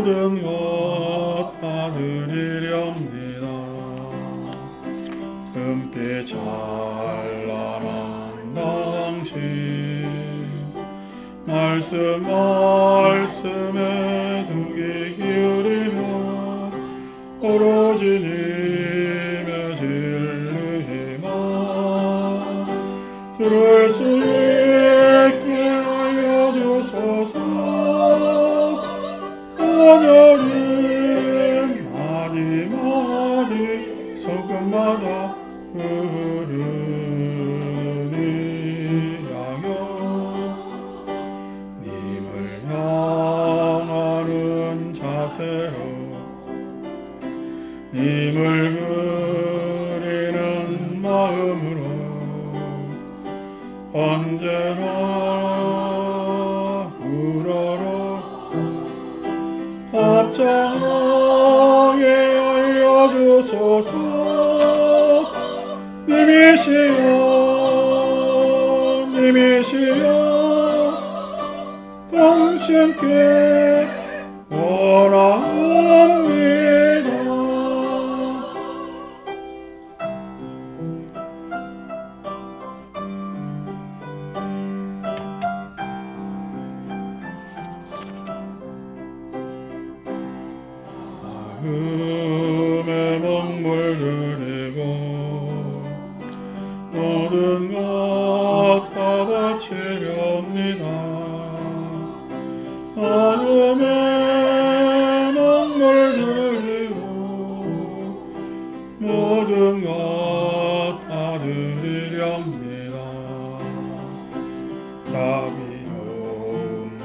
모든 것 다 드리렵니다. 금빛 찬란한 당신 말씀에 두 귀 기울이며 오로지 님의 진리만 들을 수 있게 하여 주소서. 하늘이 마디마디 손끝마다 흐르니 양여 님을 향하는 자세로 님을 그리는 마음으로 언제나 우러러 합장하게 하여 주소서. 님이시여 당신께 원합니다. 마음에 먹물들이고 모든 것 다 바치렵니다. 마음에 먹물들이고 모든 것 다 드리렵니다. 자비로움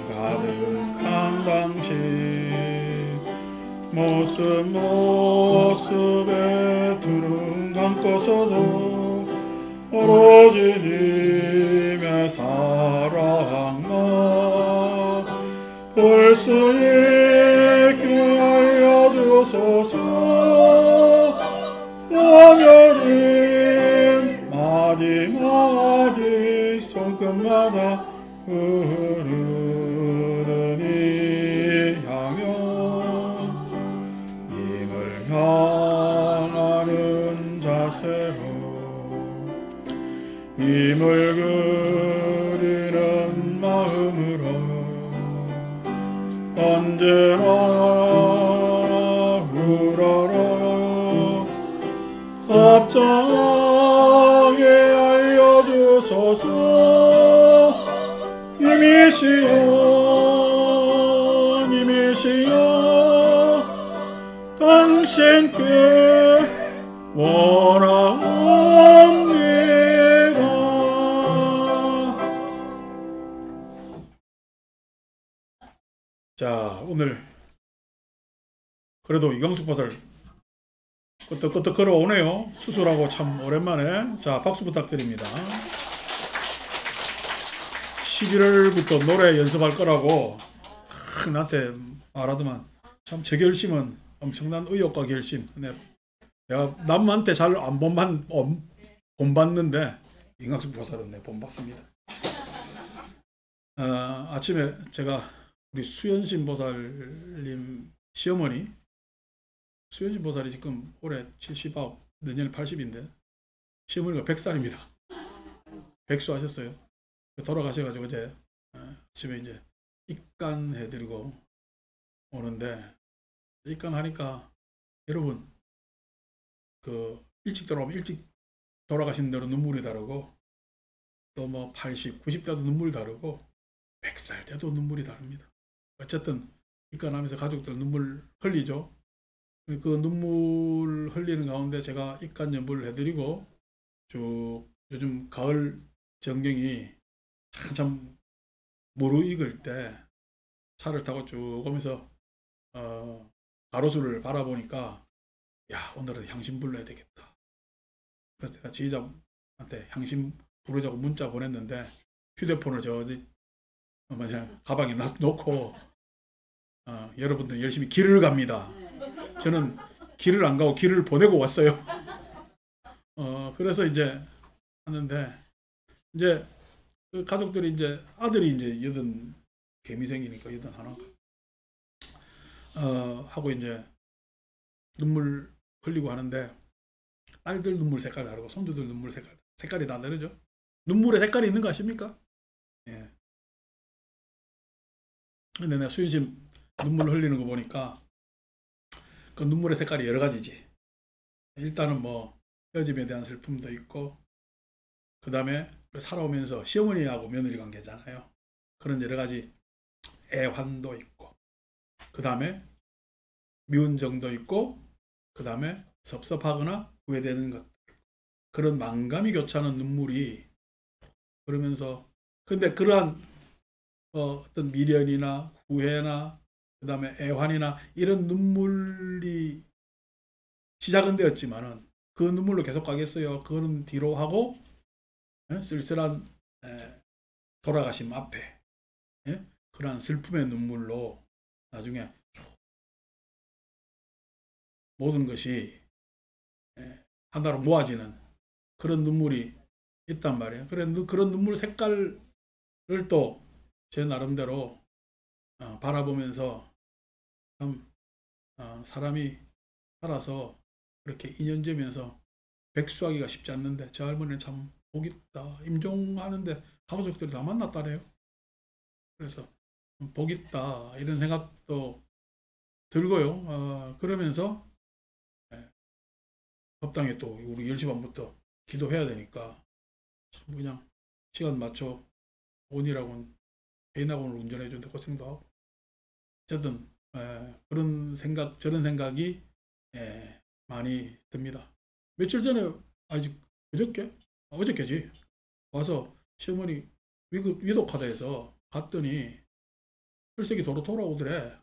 가득한 당신 모습에 두눈 감고서도 오로지 님의 사랑만 볼 수 있게 하여 주소서. 하늘인 마디마디 손끝마다 흐르니 향연 님을 향하는 자세로 님을 그리는 마음으로 언제나 우러러 합장하게 하여 주소서. 님이시여 당신께 원합니다. 자, 오늘 그래도 이광숙 보살 끄떡끄떡 걸어오네요. 수술하고 참 오랜만에. 자, 박수 부탁드립니다. 11월부터 노래 연습할 거라고 나한테 말하더만. 참 제 결심은 엄청난 의욕과 결심. 내가 남한테 잘 안 본받는데 이광숙 보살은 내 본받습니다. 아침에 제가 우리 수연신 보살님 시어머니, 수연신 보살이 지금 올해 79, 내년에 80인데 시어머니가 100살입니다. 백수하셨어요. 돌아가셔가지고 어제 아침에 이제 입간해드리고 오는데, 입간하니까 여러분 그 일찍 돌아오면 일찍 돌아가신 대로 눈물이 다르고 또 뭐 80, 90대도 눈물 다르고 100살 돼도 눈물이 다릅니다. 어쨌든 입간하면서 가족들 눈물 흘리죠. 그 눈물 흘리는 가운데 제가 입간 연부를 해드리고 쭉 요즘 가을 전경이 한참 무르익을 때 차를 타고 쭉 오면서 가로수를 바라보니까 야, 오늘은 향신 불러야 되겠다. 그래서 내가 지휘자한테 향신 부르자고 문자 보냈는데 휴대폰을 저 어디 가방에 놓고 여러분들 열심히 길을 갑니다. 저는 길을 안 가고 길을 보내고 왔어요. 그래서 이제 하는데 이제 그 가족들이 이제 아들이 이제 80 개미생이니까 81. 하고 이제 눈물 흘리고 하는데 딸들 눈물 색깔 다르고 손주들 눈물 색깔이 다 다르죠. 눈물에 색깔이 있는 거 아십니까? 예. 근데 내가 수인심 눈물 흘리는 거 보니까 그 눈물의 색깔이 여러 가지지. 일단은 뭐 헤어짐에 대한 슬픔도 있고, 그 다음에 살아오면서 시어머니하고 며느리 관계잖아요. 그런 여러 가지 애환도 있고, 그 다음에 미운 정도 있고, 그 다음에 섭섭하거나 후회되는 것, 그런 만감이 교차하는 눈물이, 그러면서 근데 그러한 어떤 미련이나 후회나 그 다음에 애환이나 이런 눈물이 시작은 되었지만은 그 눈물로 계속 가겠어요. 그거는 뒤로 하고 쓸쓸한 돌아가심 앞에 그러한 슬픔의 눈물로 나중에 모든 것이 하나로 모아지는 그런 눈물이 있단 말이에요. 그런 눈물 색깔을 또 제 나름대로 바라보면서 참 사람이 살아서 그렇게 인연지면서 백수하기가 쉽지 않는데 저 할머니는 참 복 있다. 임종하는데 가족들이 다 만났다래요. 그래서 복 있다 이런 생각도 들고요. 그러면서 법당에 또 우리 10시 반부터 기도해야 되니까 참 그냥 시간 맞춰 오니라고는 개인학원을 운전해 준데 고생도 하고 어쨌든 그런 생각 저런 생각이 많이 듭니다. 며칠 전에 아직 어저께지 와서 시어머니 위독하다 해서 갔더니 혈색이 도로 돌아오더래.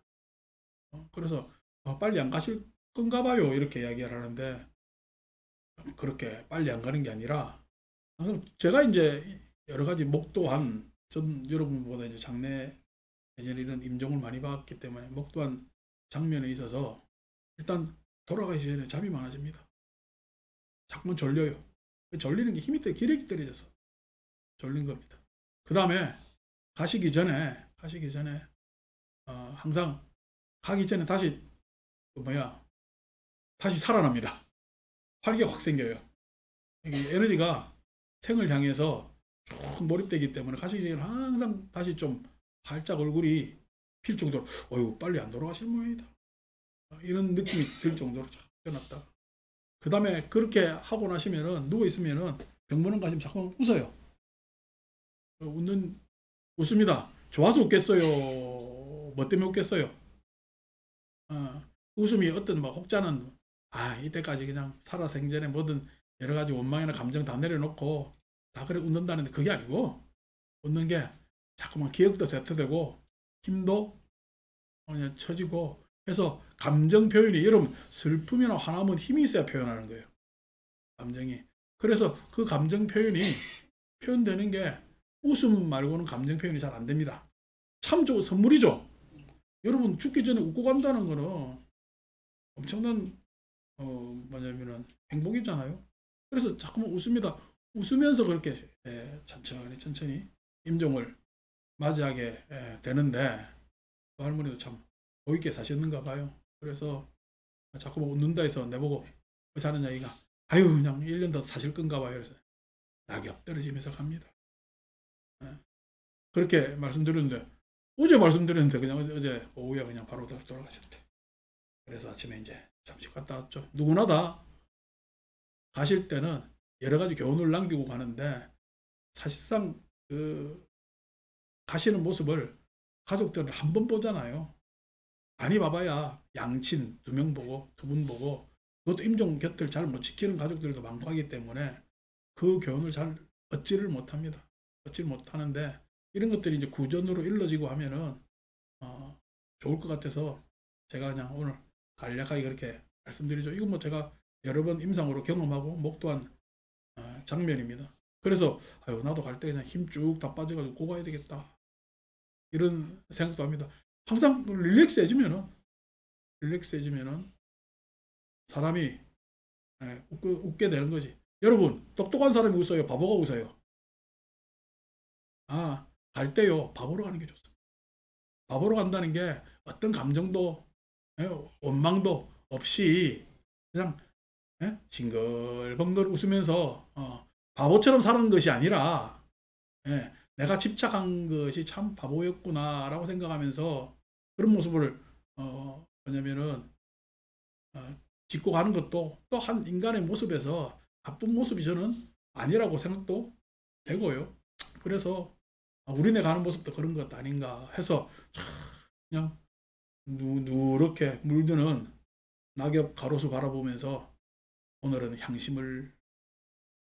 그래서 빨리 안 가실 건가 봐요 이렇게 이야기를 하는데 그렇게 빨리 안 가는 게 아니라 제가 이제 여러 가지 목도한 전 여러분보다 이제 장례 예전에 이런 임종을 많이 받기 때문에 목도한 장면에 있어서 일단 돌아가기 전에 잠이 많아집니다. 자꾸만 졸려요. 졸리는 게 힘이 기력이 떨어져서 졸린 겁니다. 그 다음에 가시기 전에 항상 가기 전에 다시 다시 살아납니다. 활기가 확 생겨요. 에너지가 생을 향해서 쭉 몰입되기 때문에 가시기 전에 항상 다시 좀 활짝 얼굴이 필 정도로 어휴 빨리 안 돌아가실 모양이다. 이런 느낌이 들 정도로 쫙 변했다. 그 다음에 그렇게 하고 나시면은 누워있으면은 병원에 가시면 자꾸 웃어요. 웃습니다. 좋아서 웃겠어요. 뭐 때문에 웃겠어요? 웃음이 어떤 막 혹자는 이때까지 그냥 살아생전에 모든 여러 가지 원망이나 감정 다 내려놓고 다 그래 웃는다는데 그게 아니고 웃는 게 자꾸만 기억도 세트되고 힘도 그냥 처지고 해서 감정 표현이 여러분 슬픔이나 화나면 힘이 있어야 표현하는 거예요. 감정이. 그래서 그 감정 표현이 표현되는 게 웃음 말고는 감정 표현이 잘 안 됩니다. 참 좋은 선물이죠. 여러분 죽기 전에 웃고 간다는 거는 엄청난 뭐냐면은 행복이잖아요. 그래서 자꾸만 웃습니다. 웃으면서 그렇게 천천히 임종을 맞이하게 되는데 그 할머니도 참 보이게 사셨는가 봐요. 그래서 자꾸만 웃는다 해서 내보고 사는 이야기가 아유 그냥 1년 더 사실 건가 봐요. 그래서 낙엽 떨어지면서 갑니다. 그렇게 말씀드렸는데 어제 말씀드렸는데 그냥 어제 오후에 그냥 바로 돌아가셨대. 그래서 아침에 이제 잠시 갔다 왔죠. 누구나 다 가실 때는 여러 가지 교훈을 남기고 가는데 사실상 그 가시는 모습을 가족들은 한 번 보잖아요. 많이 봐봐야 양친 2명 보고 2분 보고 그것도 임종 곁을 잘 못 지키는 가족들도 많고 하기 때문에 그 교훈을 잘 얻지를 못합니다. 얻지를 못하는데 이런 것들이 이제 구전으로 일러지고 하면은 좋을 것 같아서 제가 그냥 오늘 간략하게 그렇게 말씀드리죠. 이건 뭐 제가 여러 번 임상으로 경험하고 목도한 장면입니다. 그래서 아유 나도 갈 때 그냥 힘 쭉 다 빠져가지고 고 가야 되겠다 이런 생각도 합니다. 항상 릴렉스해지면은 사람이 웃게 되는 거지. 여러분 똑똑한 사람이 웃어요? 바보가 웃어요? 갈 때요 바보로 가는 게 좋습니다. 바보로 간다는 게 어떤 감정도 원망도 없이 그냥 싱글벙글 웃으면서 바보처럼 사는 것이 아니라 내가 집착한 것이 참 바보였구나 라고 생각하면서 그런 모습을 뭐냐면은 짓고 가는 것도 또 한 인간의 모습에서 나쁜 모습이 저는 아니라고 생각도 되고요. 그래서 우리네 가는 모습도 그런 것 아닌가 해서 그냥 누렇게 물드는 낙엽 가로수 바라보면서 오늘은 향심을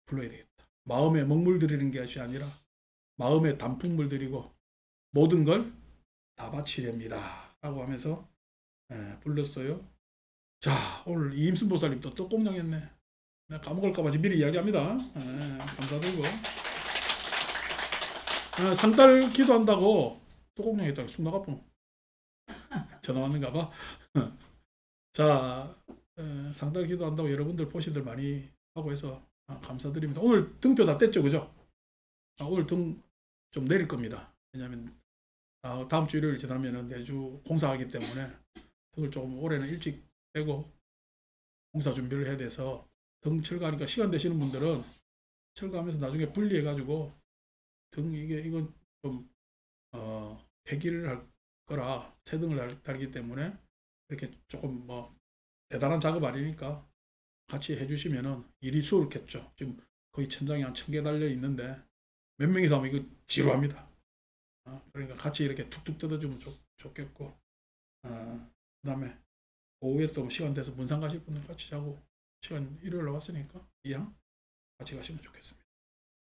불러야 되겠다. 마음에 먹물 들이는 것이 아니라 마음에 단풍물 들이고 모든 걸 다 바치렵니다 라고 하면서 불렀어요. 자, 오늘 이임순 보살님도 또 꽁냥했네. 내가 까먹을까봐 미리 이야기합니다. 감사드리고 상달 기도한다고 또 꽁냥했다고 쑥 나가보노. 전화 왔는가 봐. 자, 상달 기도한다고 여러분들 보시들 많이 하고 해서 감사드립니다. 오늘 등표 다 뗐죠, 그죠? 오늘 등 좀 내릴 겁니다. 왜냐하면 다음 주 일요일 지나면은 내주 공사하기 때문에 등을 조금 올해는 일찍 빼고 공사 준비를 해야 돼서 등 철거하니까 시간 되시는 분들은 철거하면서 나중에 분리해 가지고 등 이건 좀 폐기를 할 거라 새 등을 달기 때문에 이렇게 조금 뭐 대단한 작업 아니니까 같이 해주시면은 일이 수월겠죠. 지금 거의 천장에 한 1000개 달려 있는데 몇 명이서 하면 이거 지루합니다. 그러니까 같이 이렇게 툭툭 뜯어주면 좋겠고, 그 다음에 오후에 또 시간 돼서 문상 가실 분들 같이 자고 시간 일요일로 왔으니까 이왕 같이 가시면 좋겠습니다.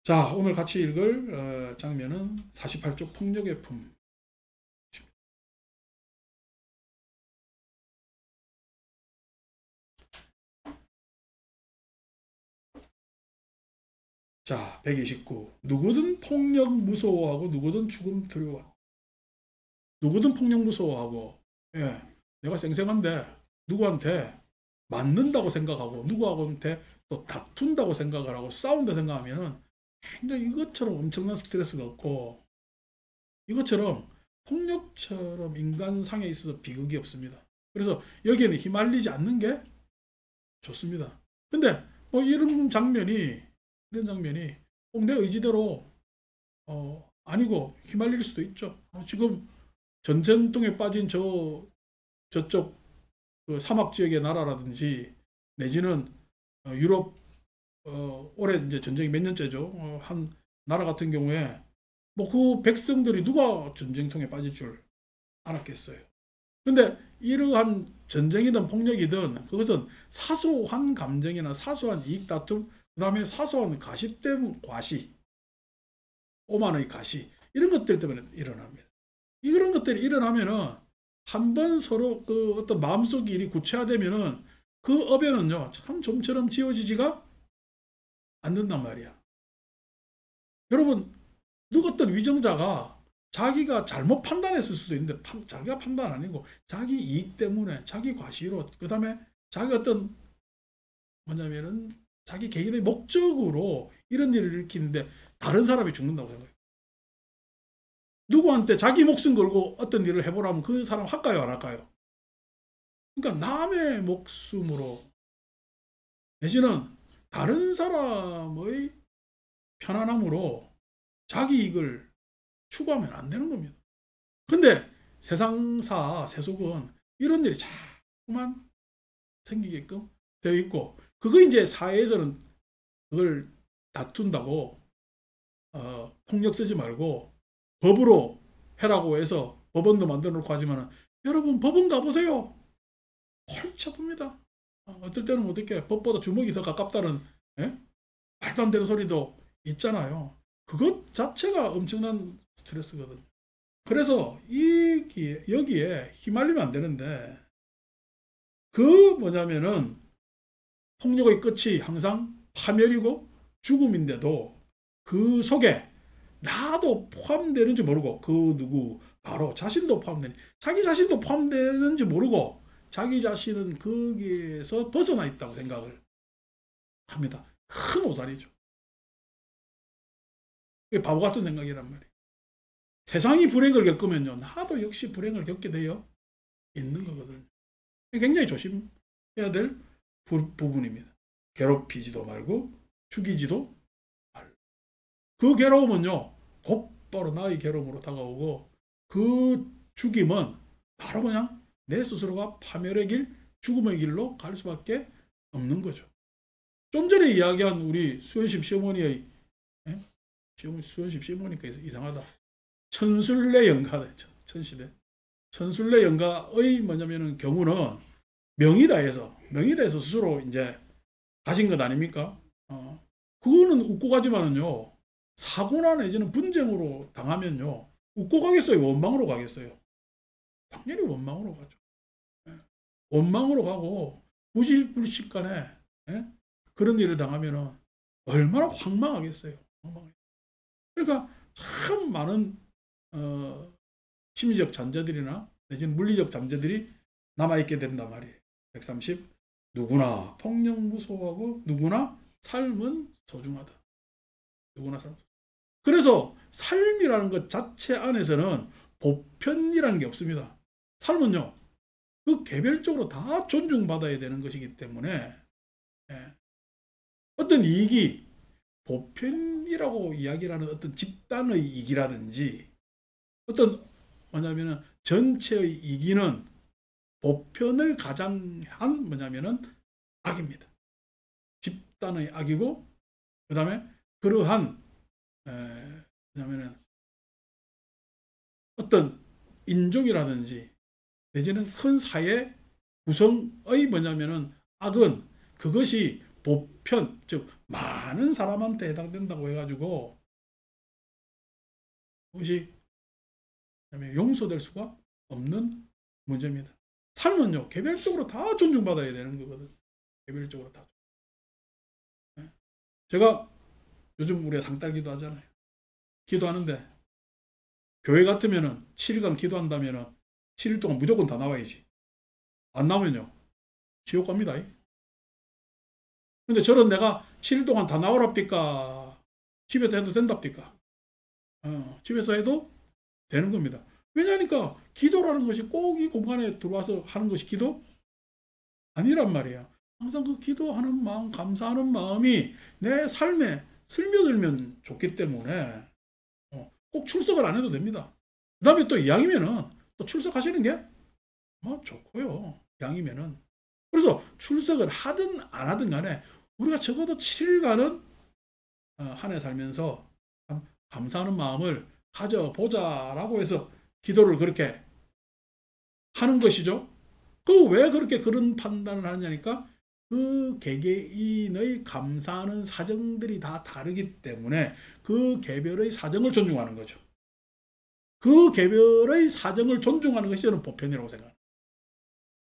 자, 오늘 같이 읽을 장면은 48쪽 폭력의 품. 자, 129. 누구든 폭력 무서워하고 누구든 죽음 두려워. 누구든 폭력 무서워하고, 내가 쌩쌩한데 누구한테 맞는다고 생각하고 누구하고한테 또 다툰다고 생각을 하고 싸운다 생각하면은 굉장히 이것처럼 엄청난 스트레스가 없고 이것처럼 폭력처럼 인간상에 있어서 비극이 없습니다. 그래서 여기에는 휘말리지 않는 게 좋습니다. 근데 뭐 이런 장면이 꼭 내 의지대로 아니고 휘말릴 수도 있죠. 지금 전쟁통에 빠진 저쪽 그 사막 지역의 나라라든지 내지는 유럽 올해 이제 전쟁이 몇 년째죠. 한 나라 같은 경우에 뭐 그 백성들이 누가 전쟁통에 빠질 줄 알았겠어요. 근데 이러한 전쟁이든 폭력이든 그것은 사소한 감정이나 사소한 이익 다툼, 그 다음에 사소한 가시 때문 과시, 오만의 가시 이런 것들 때문에 일어납니다. 이런 것들이 일어나면은 한번 서로 그 어떤 마음속 일이 구체화되면은 그 업에는요 참 좀처럼 지워지지가 않는단 말이야. 여러분, 누구 어떤 위정자가 자기가 잘못 판단했을 수도 있는데 자기가 판단 아니고 자기 이익 때문에 자기 과시로 그 다음에 자기 어떤 뭐냐면은 자기 개인의 목적으로 이런 일을 일으키는데 다른 사람이 죽는다고 생각해요. 누구한테 자기 목숨 걸고 어떤 일을 해보라면 그 사람 할까요, 안 할까요? 그러니까 남의 목숨으로 내지는 다른 사람의 편안함으로 자기 이익을 추구하면 안 되는 겁니다. 근데 세상사 세속은 이런 일이 자꾸만 생기게끔 되어 있고 그거 이제 사회에서는 그걸 다툰다고 폭력 쓰지 말고 법으로 해라고 해서 법원도 만들어 놓고 하지만 여러분 법원 가보세요. 헐치 아픕니다. 어떨 때는 어떻게 법보다 주먹이 더 가깝다는 말도 안 되는 소리도 있잖아요. 그것 자체가 엄청난 스트레스거든요. 그래서 여기에 휘말리면 안 되는데 그 뭐냐면은 폭력의 끝이 항상 파멸이고 죽음인데도 그 속에 나도 포함되는지 모르고 그 누구 바로 자신도 포함되는 자기 자신도 포함되는지 모르고 자기 자신은 거기에서 벗어나 있다고 생각을 합니다. 큰 오산이죠. 그게 바보 같은 생각이란 말이에요. 세상이 불행을 겪으면요 나도 역시 불행을 겪게 되어 있는 거거든요. 굉장히 조심해야 될 부분입니다. 괴롭히지도 말고 죽이지도 말고. 그 괴로움은요, 곧바로 나의 괴로움으로 다가오고 그 죽임은 바로 그냥 내 스스로가 파멸의 길, 죽음의 길로 갈 수밖에 없는 거죠. 좀 전에 이야기한 우리 수연십 시어머니의 수연십 시어머니가 이상하다. 천술래 영가다. 천시대. 천술래 영가의 뭐냐면은 경우는 명의다해서 스스로 이제 가진 것 아닙니까? 그거는 웃고 가지만은요, 사고나 내지는 분쟁으로 당하면요, 웃고 가겠어요? 원망으로 가겠어요? 당연히 원망으로 가죠. 원망으로 가고 부지불식간에 그런 일을 당하면은 얼마나 황망하겠어요. 그러니까 참 많은 심리적 잔재들이나 내지는 물리적 잔재들이 남아있게 된단 말이에요. 130. 누구나 폭력 무서워하고 누구나 삶은 소중하다. 누구나 삶은 소중하다. 그래서 삶이라는 것 자체 안에서는 보편이라는 게 없습니다. 삶은요, 그 개별적으로 다 존중받아야 되는 것이기 때문에 어떤 이익이 보편이라고 이야기하는 어떤 집단의 이익이라든지 어떤 뭐냐면은 전체의 이익은 보편을 가장한 뭐냐면은 악입니다. 집단의 악이고 그 다음에 그러한 뭐냐면은 어떤 인종이라든지 내지는 큰 사회 구성의 뭐냐면은 악은 그것이 보편, 즉 많은 사람한테 해당된다고 해가지고 그것이 용서될 수가 없는 문제입니다. 삶은요, 개별적으로 다 존중받아야 되는 거거든. 개별적으로 다. 제가 요즘 우리가 상달기도 하잖아요. 기도하는데 교회 같으면은 7일간 기도한다면은 7일 동안 무조건 다 나와야지. 안 나오면요, 지옥 갑니다. 근데 저런 내가 7일 동안 다 나오랍니까? 집에서 해도 된답니까? 집에서 해도 되는 겁니다. 왜냐니까 기도라는 것이 꼭 이 공간에 들어와서 하는 것이 기도 아니란 말이야. 항상 그 기도하는 마음, 감사하는 마음이 내 삶에 스며들면 좋기 때문에 꼭 출석을 안 해도 됩니다. 그 다음에 또 이왕이면은 또 출석하시는 게 뭐 좋고요. 이왕이면은. 그래서 출석을 하든 안 하든 간에 우리가 적어도 7일간은 한 해 살면서 감사하는 마음을 가져보자라고 해서 기도를 그렇게 하는 것이죠. 그 왜 그렇게 그런 판단을 하느냐니까 그 개개인의 감사하는 사정들이 다 다르기 때문에 그 개별의 사정을 존중하는 거죠. 그 개별의 사정을 존중하는 것이 저는 보편이라고 생각합니다.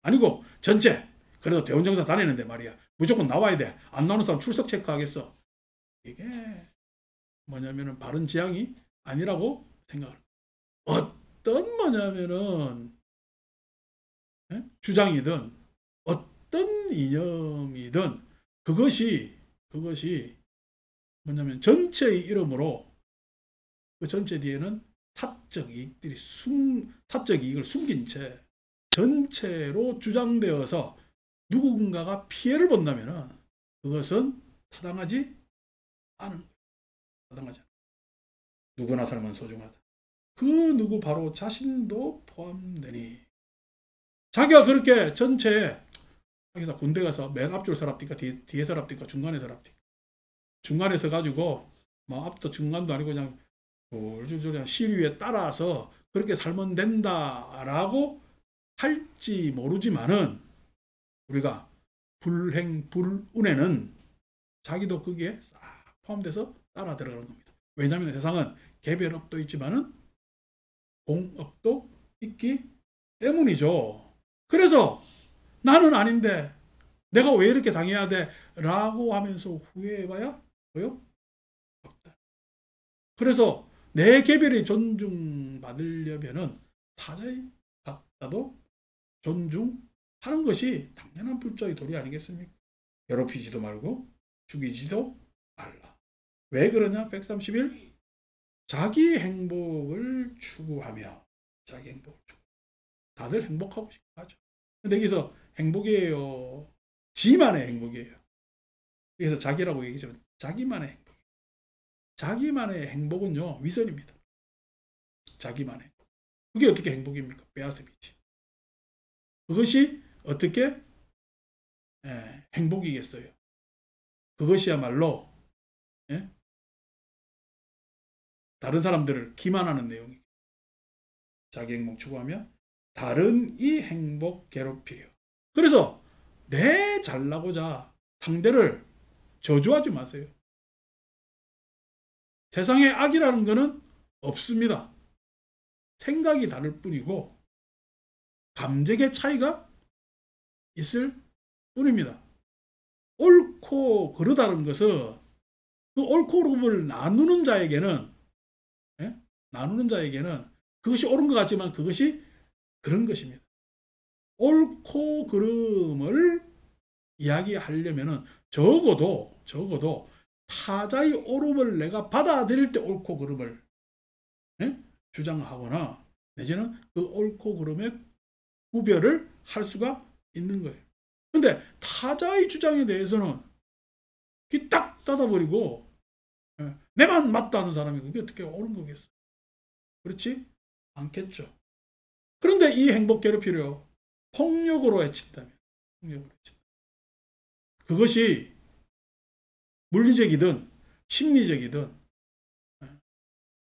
아니고 전체 그래도 대원정사 다니는데 말이야 무조건 나와야 돼. 안 나오는 사람 출석 체크하겠어. 이게 뭐냐면은 바른 지향이 아니라고 생각합니다. 어떤 뭐냐면은 주장이든 어떤 이념이든 그것이 뭐냐면 전체의 이름으로 그 전체 뒤에는 사적 이익을 숨긴 채 전체로 주장되어서 누군가가 피해를 본다면은 그것은 타당하지 않은 거예요. 타당하지 않아요. 누구나 삶은 소중하다. 그 누구 바로 자신도 포함되니 자기가 그렇게 전체에 자기가 군대 가서 맨 앞줄 서랍니까? 뒤에 서랍니까? 중간에 서랍니까? 중간에 서가지고 뭐 앞도 중간도 아니고 그냥 그냥 시류에 따라서 그렇게 살면 된다라고 할지 모르지만은 우리가 불행불운에는 자기도 거기에 싹 포함돼서 따라 들어가는 겁니다. 왜냐하면 세상은 개별업도 있지만은 공업도 있기 때문이죠. 그래서 나는 아닌데 내가 왜 이렇게 당해야 돼? 라고 하면서 후회해봐야 소용없다. 그래서 내 개별이 존중받으려면은 타자의 각자도 존중하는 것이 당연한 불자의 도리 아니겠습니까? 괴롭히지도 말고 죽이지도 말라. 왜 그러냐? 131. 자기 행복을 추구하며 다들 행복하고 싶어 하죠. 근데 여기서 행복이에요. 지만의 행복이에요. 여기서 자기라고 얘기죠. 자기만의 행복. 자기만의 행복은요, 위선입니다. 자기만의. 그게 어떻게 행복입니까? 빼앗음이지. 그것이 어떻게 행복이겠어요? 그것이야말로 다른 사람들을 기만하는 내용이에요. 자기 행복 추구하면 다른 이 행복 괴롭히려. 그래서 내 잘나고자 상대를 저주하지 마세요. 세상에 악이라는 것은 없습니다. 생각이 다를 뿐이고 감정의 차이가 있을 뿐입니다. 옳고 그르다는 것은 그 옳고 그름을 나누는 자에게는 그것이 옳은 것 같지만 그것이 그런 것입니다. 옳고 그름을 이야기하려면 적어도 타자의 옳음을 내가 받아들일 때 옳고 그름을 주장하거나 내지는 그 옳고 그름의 구별을 할 수가 있는 거예요. 근데 타자의 주장에 대해서는 귀 딱 닫아버리고 내만 맞다는 사람이 그게 어떻게 옳은 거겠어? 그렇지 않겠죠. 그런데 이 행복 괴롭히려 폭력으로 해친다면 그것이 물리적이든 심리적이든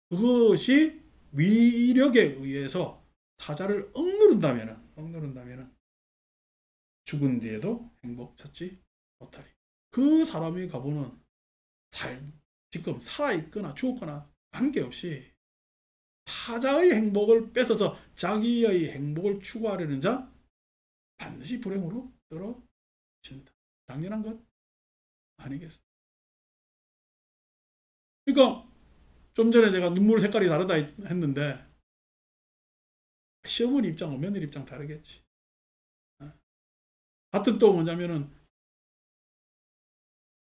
그것이 위력에 의해서 타자를 억누른다면 죽은 뒤에도 행복 찾지 못하리. 그 사람이 가보는 지금 살아있거나 죽었거나 관계없이 타자의 행복을 뺏어서 자기의 행복을 추구하려는 자 반드시 불행으로 떨어진다. 당연한 것 아니겠습니까? 그러니까 좀 전에 제가 눈물 색깔이 다르다 했는데 시어머니 입장과 며느리 입장 다르겠지. 같은 또 뭐냐면은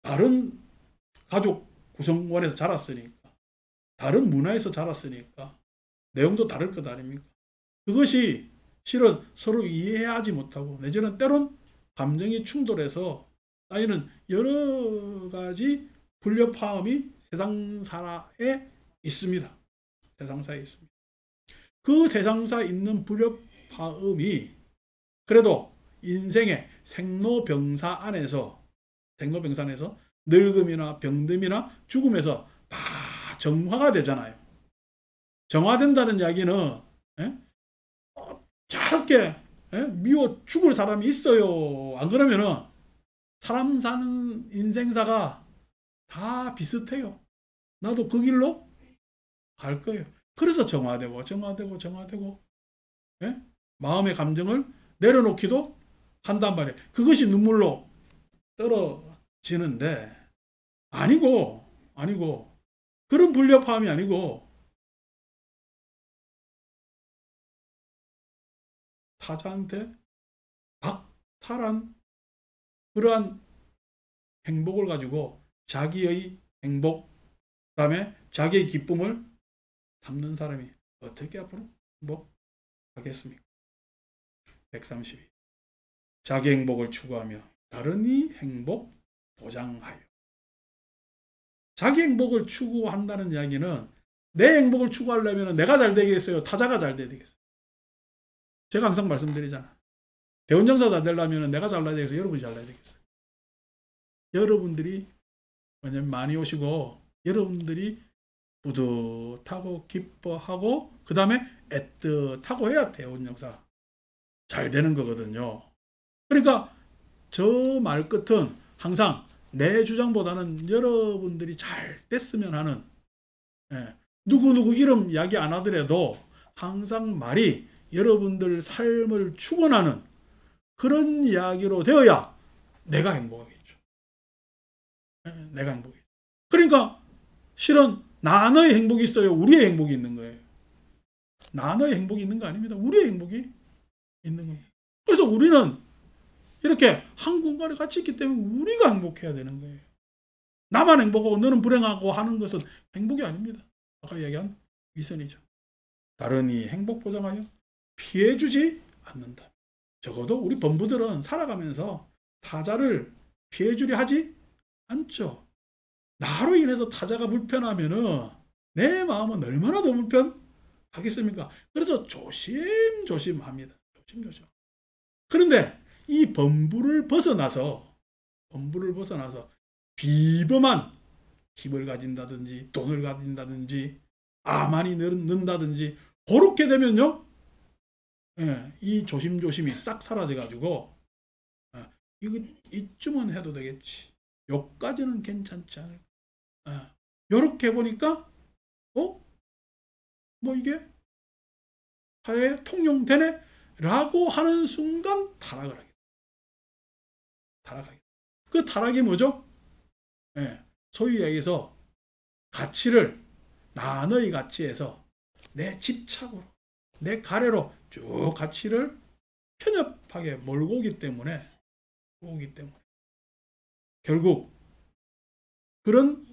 다른 가족 구성원에서 자랐으니까 다른 문화에서 자랐으니까 내용도 다를 것 아닙니까? 그것이 실은 서로 이해하지 못하고 내지는 때론 감정이 충돌해서 쌓이는 여러 가지 불협화음이 세상사에 있습니다. 세상사에 있습니다. 그 세상사에 있는 불협화음이 그래도 인생의 생로병사 안에서 늙음이나 병듦이나 죽음에서 다 정화가 되잖아요. 정화된다는 이야기는 저렇게 미워 죽을 사람이 있어요. 안 그러면은 사람 사는 인생사가 다 비슷해요. 나도 그 길로 갈 거예요. 그래서 정화되고 마음의 감정을 내려놓기도 한단 말이에요. 그것이 눈물로 떨어지는데 아니고 그런 불협화음이 아니고 타자한테 박탈한 그러한 행복을 가지고 자기의 행복 그다음에 자기의 기쁨을 담는 사람이 어떻게 앞으로 행복하겠습니까? 132. 자기 행복을 추구하며 다른 이 행복 보장하여. 자기 행복을 추구한다는 이야기는 내 행복을 추구하려면 내가 잘 되겠어요? 타자가 잘 되겠어요? 제가 항상 말씀드리잖아. 대운정사 잘 되려면 내가 잘나야 되겠어요? 여러분이 잘나야 되겠어요? 여러분들이 많이 오시고 여러분들이 뿌듯하고 기뻐하고 그 다음에 애틋하고 해야 대운정사 잘 되는 거거든요. 그러니까 저 말 끝은 항상 내 주장보다는 여러분들이 잘 됐으면 하는 누구누구 이름 이야기 안 하더라도 항상 말이 여러분들 삶을 축원하는 그런 이야기로 되어야 내가 행복하겠죠. 내가 행복하겠죠. 그러니까 실은 나의 행복이 있어요? 우리의 행복이 있는 거예요? 나의 행복이 있는 거 아닙니다. 우리의 행복이 있는 겁니다. 그래서 우리는 이렇게 한 공간에 같이 있기 때문에 우리가 행복해야 되는 거예요. 나만 행복하고 너는 불행하고 하는 것은 행복이 아닙니다. 아까 이야기한 위선이죠. 다른 이 행복 보장하여 피해주지 않는다. 적어도 우리 범부들은 살아가면서 타자를 피해주려 하지 않죠. 나로 인해서 타자가 불편하면은 내 마음은 얼마나 더 불편하겠습니까? 그래서 조심조심합니다. 조심조심. 그런데 이 범부를 벗어나서 비범한 힘을 가진다든지 돈을 가진다든지 아만이 는다든지 그렇게 되면요, 예, 이 조심조심이 싹 사라져가지고 이쯤은 해도 되겠지. 요까지는 괜찮지 않을까. 요렇게 보니까 뭐 이게 사회에 통용되네? 라고 하는 순간 타락을 하게. 그 타락이 뭐죠? 예, 소위 얘기해서 가치를 나의 가치에서 내 집착으로, 내 가래로 쭉 가치를 편협하게 몰고 오기 때문에 결국 그런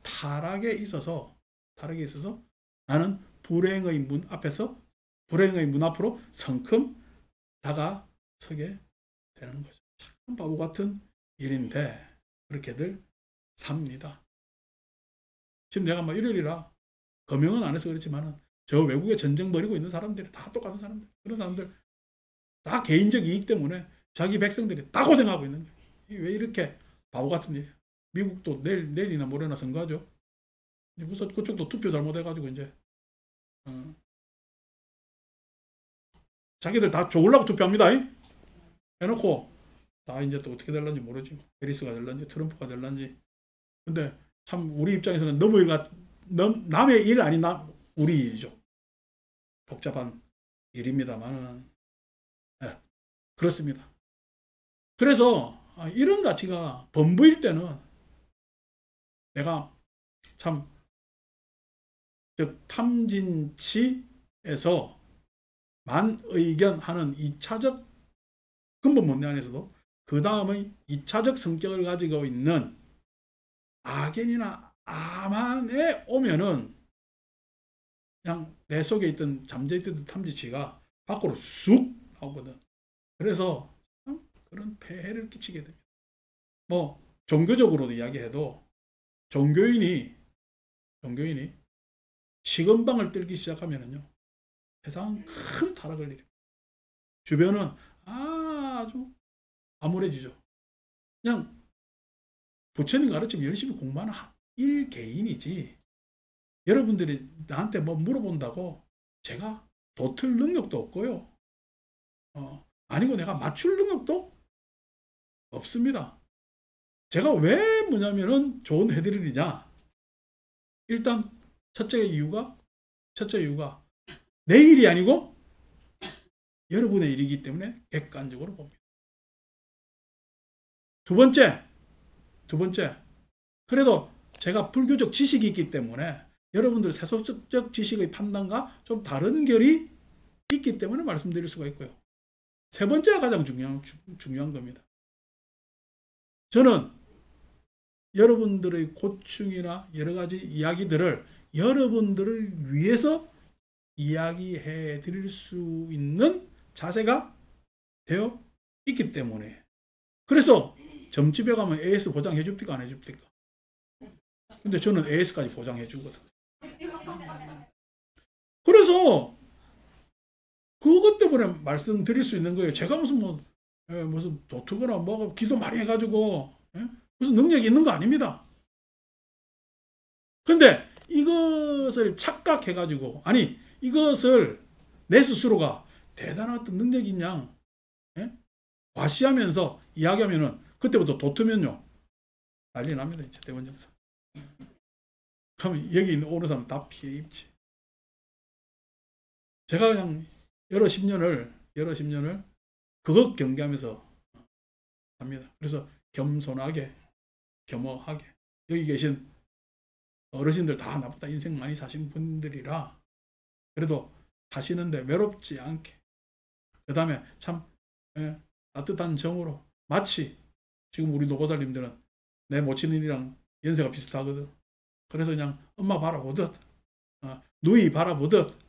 타락에 있어서 나는 불행의 문 앞으로 성큼 다가서게 되는 거죠. 참 바보 같은 일인데 그렇게들 삽니다. 지금 내가 뭐 일요일이라 거명은 안 해서 그렇지만은 저 외국에 전쟁 벌이고 있는 사람들이 다 똑같은 사람들, 그런 사람들 다 개인적 이익 때문에 자기 백성들이 다 고생하고 있는 거예요. 왜 이렇게 바보 같은 일이야. 미국도 내일이나 모레나 선거하죠. 그래서 그쪽도 투표 잘못해가지고 이제 자기들 다 좋으려고 투표합니다. 해놓고 다 이제 또 어떻게 될런지 모르지. 해리스가 될런지 트럼프가 될런지. 근데 참 우리 입장에서는 남의 일 아닌 우리 일이죠. 복잡한 일입니다만 그렇습니다. 그래서 이런 가치가 범부일 때는 내가 참 탐진치에서 만의견하는 2차적 근본 문제 안에서도 그 다음의 2차적 성격을 가지고 있는 악연이나 아만에 오면은 그냥 내 속에 있던 잠재있던 탐진치가 밖으로 쑥 나오거든. 그래서 그런 폐해를 끼치게 됩니다. 뭐 종교적으로도 이야기해도 종교인이 식은방을 떨기 시작하면은요, 세상은 큰 타락을 일으킵니다. 주변은 아주 암울해지죠. 그냥 부처님 가르치면 열심히 공부하는 일개인이지, 여러분들이 나한테 뭐 물어본다고 제가 도틀 능력도 없고요. 아니고 내가 맞출 능력도 없습니다. 제가 왜 뭐냐면은 조언 해드리느냐. 일단 첫째 이유가 내 일이 아니고 여러분의 일이기 때문에 객관적으로 봅니다. 두 번째, 그래도 제가 불교적 지식이 있기 때문에 여러분들 세속적 지식의 판단과 좀 다른 결이 있기 때문에 말씀드릴 수가 있고요. 세 번째가 가장 중요한 겁니다. 저는 여러분들의 고충이나 여러 가지 이야기들을 여러분들을 위해서 이야기해 드릴 수 있는 자세가 되어 있기 때문에, 그래서 점집에 가면 AS 보장해 줍니까 안 해줍니까? 근데 저는 AS까지 보장해 주거든. 그래서 그것 때문에 말씀드릴 수 있는 거예요. 제가 무슨 도트거나 뭐가 기도 많이 해가지고 무슨 능력이 있는 거 아닙니다. 근데 이것을 착각해가지고, 아니 이것을 내 스스로가 대단한 어떤 능력인 양 과시하면서 이야기하면은 그때부터 도트면요 난리 납니다. 이제 대원정사. 그러면 여기 있는 오는 사람 다 피해 입지. 제가 그냥 여러 10년을 그것 경계하면서 합니다. 그래서 겸손하게, 겸허하게, 여기 계신 어르신들 다 나보다 인생 많이 사신 분들이라 그래도 사시는데 외롭지 않게, 그 다음에 참 따뜻한 정으로, 마치 지금 우리 노고살님들은 내 모친이랑 연세가 비슷하거든. 그래서 그냥 엄마 바라보듯 누이 바라보듯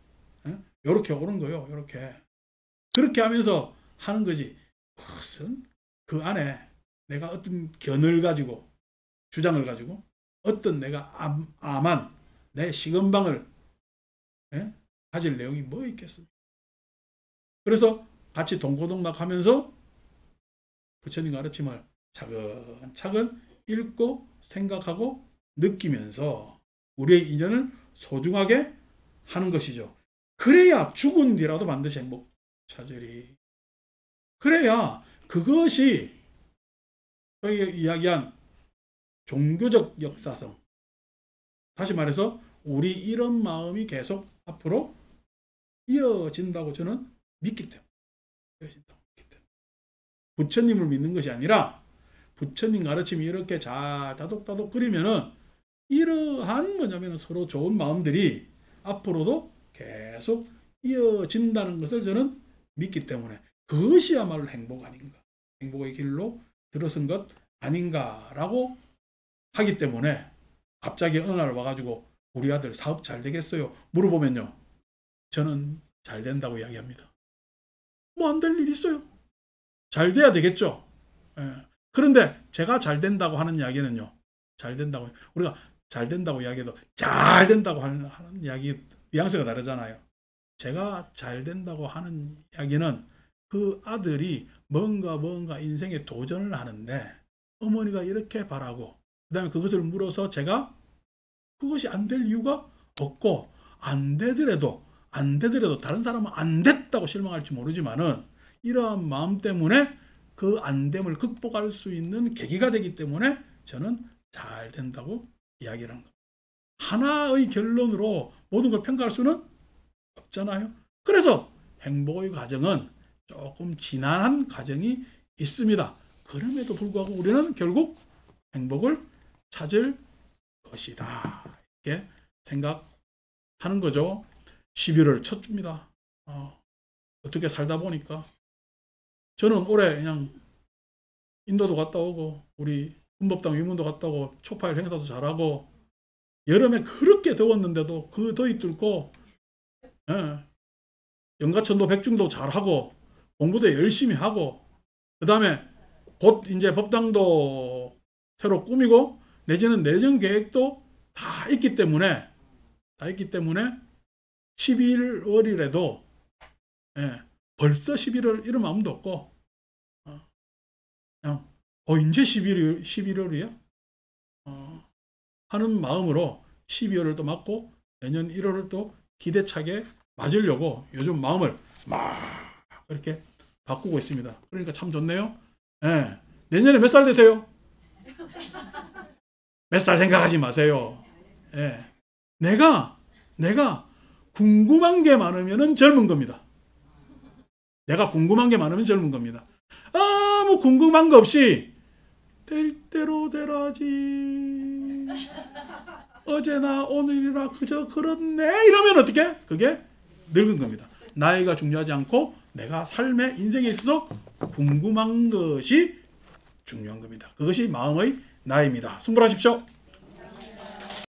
이렇게 오는 거예요. 이렇게. 그렇게 하면서 하는 거지. 무슨 그 안에 내가 어떤 견을 가지고 주장을 가지고 어떤 내가 암한 내 시건방을 가질 내용이 뭐 있겠습니까? 그래서 같이 동고동락하면서 부처님 가르침을 차근차근 읽고 생각하고 느끼면서 우리의 인연을 소중하게 하는 것이죠. 그래야 죽은 뒤라도 반드시 행복 찾으리. 그래야 그것이 저희가 이야기한 종교적 역사성, 다시 말해서 우리 이런 마음이 계속 앞으로 이어진다고 저는 믿기 때문에, 부처님을 믿는 것이 아니라 부처님 가르침이 이렇게 잘 다독다독 끓이면은 이러한 뭐냐면 서로 좋은 마음들이 앞으로도 계속 이어진다는 것을 저는 믿기 때문에 그것이야말로 행복 아닌가, 행복의 길로 들어선 것 아닌가라고 하기 때문에 갑자기 어느 날 와가지고 우리 아들 사업 잘 되겠어요? 물어보면요, 저는 잘 된다고 이야기합니다. 뭐 안 될 일 있어요? 잘 돼야 되겠죠. 그런데 제가 잘 된다고 하는 이야기는요, 잘 된다고, 우리가 잘 된다고 이야기해도 잘 된다고 하는 이야기 뉘앙스가 다르잖아요. 제가 잘 된다고 하는 이야기는 그 아들이 뭔가 인생에 도전을 하는데 어머니가 이렇게 바라고 그 다음에 그것을 물어서 제가 그것이 안 될 이유가 없고 안 되더라도 다른 사람은 안 됐다고 실망할지 모르지만은 이러한 마음 때문에 그 안됨을 극복할 수 있는 계기가 되기 때문에 저는 잘 된다고 이야기를 한 겁니다. 하나의 결론으로 모든 걸 평가할 수는 없잖아요. 그래서 행복의 과정은 조금 지난한 과정이 있습니다. 그럼에도 불구하고 우리는 결국 행복을 찾을 것이다, 이렇게 생각하는 거죠. 11월 첫 주입니다. 어떻게 살다 보니까 저는 올해 그냥 인도도 갔다 오고 우리 헌법당 위문도 갔다 오고 초파일 행사도 잘하고 여름에 그렇게 더웠는데도 그 더위 뚫고 영가천도 백중도 잘하고 공부도 열심히 하고 그 다음에 곧 이제 법당도 새로 꾸미고 내지는 내년 계획도 다 있기 때문에 11월이라도 벌써 11월 이런 마음도 없고 그냥 이제 11월이야? 하는 마음으로 12월을 또 맞고 내년 1월을 또 기대차게 맞으려고 요즘 마음을 막 이렇게 바꾸고 있습니다. 그러니까 참 좋네요. 내년에 몇 살 되세요? 몇 살 생각하지 마세요. 내가 궁금한 게 많으면 젊은 겁니다. 내가 궁금한 게 많으면 젊은 겁니다. 아무 궁금한 거 없이 될 대로 되라지, 어제나 오늘이라 그저 그렇네 이러면 어떻게? 그게 늙은 겁니다. 나이가 중요하지 않고 내가 삶의 인생에 있어서 궁금한 것이 중요한 겁니다. 그것이 마음의 나이입니다. 승부하십시오.